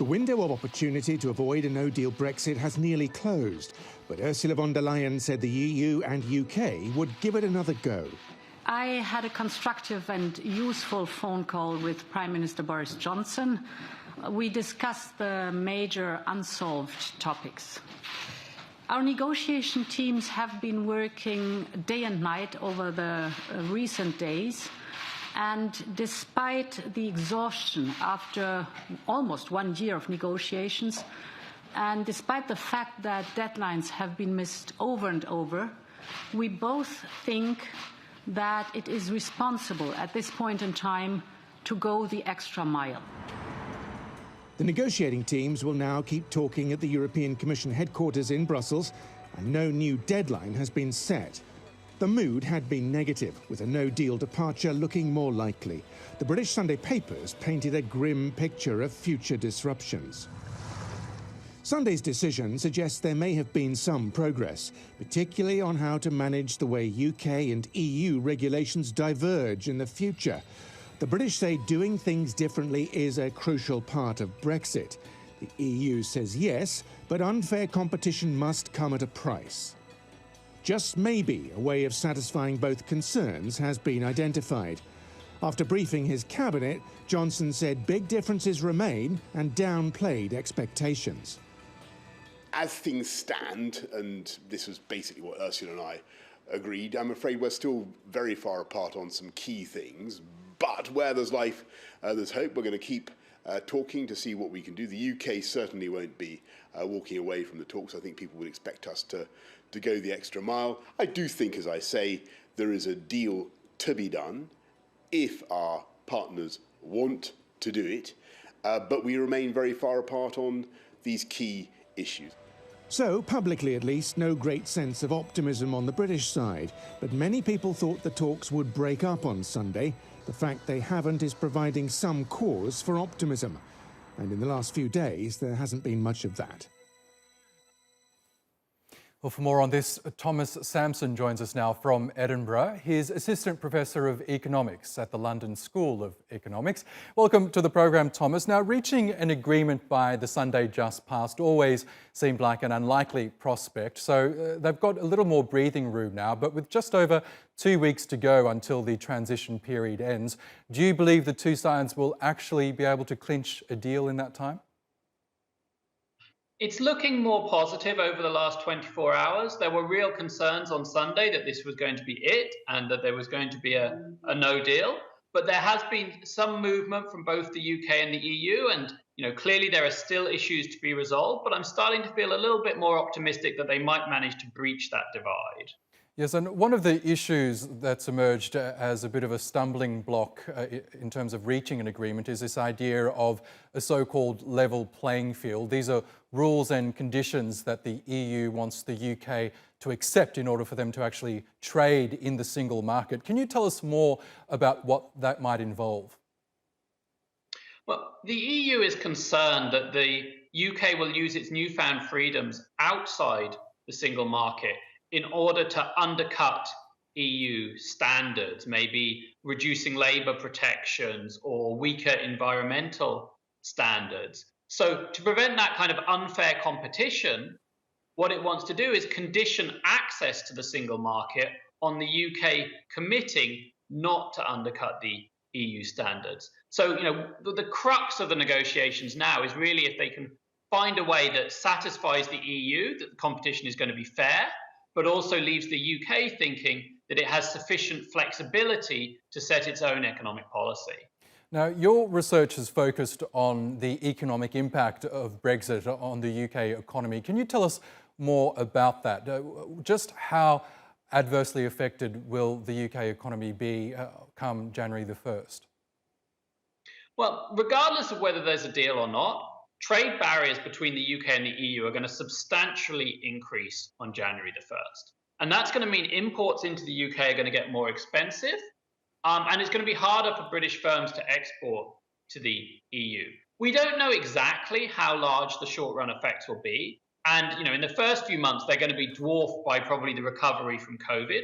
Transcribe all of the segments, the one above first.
The window of opportunity to avoid a no-deal Brexit has nearly closed, but Ursula von der Leyen said the EU and UK would give it another go. I had a constructive and useful phone call with Prime Minister Boris Johnson. We discussed the major unsolved topics. Our negotiation teams have been working day and night over the recent days, and despite the exhaustion after almost 1 year of negotiations, and despite the fact that deadlines have been missed over and over, we both think that it is responsible at this point in time to go the extra mile. The negotiating teams will now keep talking at the European Commission headquarters in Brussels, and no new deadline has been set. The mood had been negative, with a no-deal departure looking more likely. The British Sunday papers painted a grim picture of future disruptions. Sunday's decision suggests there may have been some progress, particularly on how to manage the way UK and EU regulations diverge in the future. The British say doing things differently is a crucial part of Brexit. The EU says yes, but unfair competition must come at a price. Just maybe a way of satisfying both concerns has been identified. After briefing his cabinet, Johnson said big differences remain and downplayed expectations. As things stand, and this was basically what Ursula and I agreed, I'm afraid we're still very far apart on some key things. But where there's life, there's hope. We're going to keep talking to see what we can do. The UK certainly won't be walking away from the talks. I think people would expect us to go the extra mile. I do think, as I say, there is a deal to be done if our partners want to do it. But we remain very far apart on these key issues. So, publicly at least, no great sense of optimism on the British side. But many people thought the talks would break up on Sunday. The fact they haven't is providing some cause for optimism. And in the last few days, there hasn't been much of that. Well, for more on this, Thomas Sampson joins us now from Edinburgh. He's Assistant Professor of Economics at the London School of Economics. Welcome to the program, Thomas. Now, reaching an agreement by the Sunday just past always seemed like an unlikely prospect, so they've got a little more breathing room now, but with just over 2 weeks to go until the transition period ends, do you believe the two sides will actually be able to clinch a deal in that time? It's looking more positive over the last 24 hours. There were real concerns on Sunday that this was going to be it and that there was going to be a no deal. But there has been some movement from both the UK and the EU, and clearly there are still issues to be resolved. But I'm starting to feel a little bit more optimistic that they might manage to breach that divide. Yes, and one of the issues that's emerged as a bit of a stumbling block in terms of reaching an agreement is this idea of a so-called level playing field. These are rules and conditions that the EU wants the UK to accept in order for them to actually trade in the single market. Can you tell us more about what that might involve? Well, the EU is concerned that the UK will use its newfound freedoms outside the single market in order to undercut EU standards, maybe reducing labour protections or weaker environmental standards. So to prevent that kind of unfair competition, what it wants to do is condition access to the single market on the UK committing not to undercut the EU standards. So, the crux of the negotiations now is really if they can find a way that satisfies the EU, that the competition is going to be fair, but also leaves the UK thinking that it has sufficient flexibility to set its own economic policy. Now, your research has focused on the economic impact of Brexit on the UK economy. Can you tell us more about that? Just how adversely affected will the UK economy be come January the 1st? Well, regardless of whether there's a deal or not, trade barriers between the UK and the EU are going to substantially increase on January the 1st. And that's going to mean imports into the UK are going to get more expensive. And it's going to be harder for British firms to export to the EU. We don't know exactly how large the short-run effects will be. And, in the first few months, they're going to be dwarfed by probably the recovery from COVID.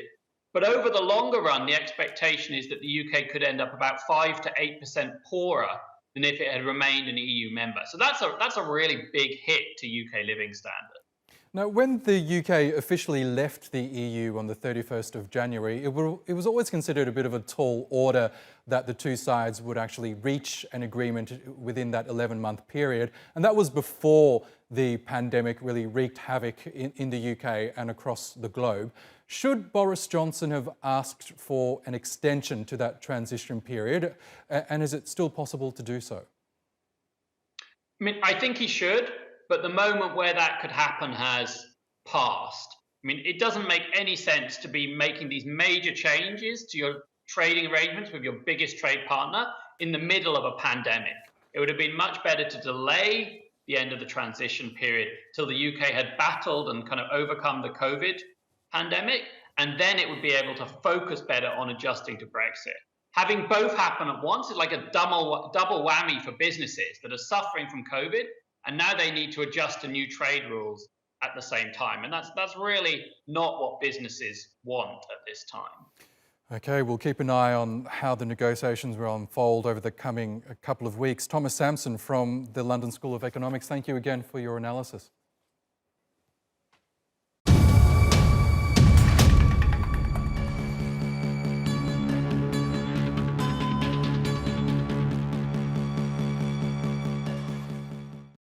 But over the longer run, the expectation is that the UK could end up about 5 to 8% poorer than if it had remained an EU member. So that's a really big hit to UK living standard. Now, when the UK officially left the EU on the 31st of January, it was always considered a bit of a tall order that the two sides would actually reach an agreement within that 11-month period. And that was before the pandemic really wreaked havoc in the UK and across the globe. Should Boris Johnson have asked for an extension to that transition period? And is it still possible to do so? I mean, I think he should. But the moment where that could happen has passed. I mean, it doesn't make any sense to be making these major changes to your trading arrangements with your biggest trade partner in the middle of a pandemic. It would have been much better to delay the end of the transition period till the UK had battled and kind of overcome the COVID pandemic, and then it would be able to focus better on adjusting to Brexit. Having both happen at once is like a double whammy for businesses that are suffering from COVID, and now they need to adjust to new trade rules at the same time. And that's really not what businesses want at this time. OK, we'll keep an eye on how the negotiations will unfold over the coming couple of weeks. Thomas Sampson from the London School of Economics, thank you again for your analysis.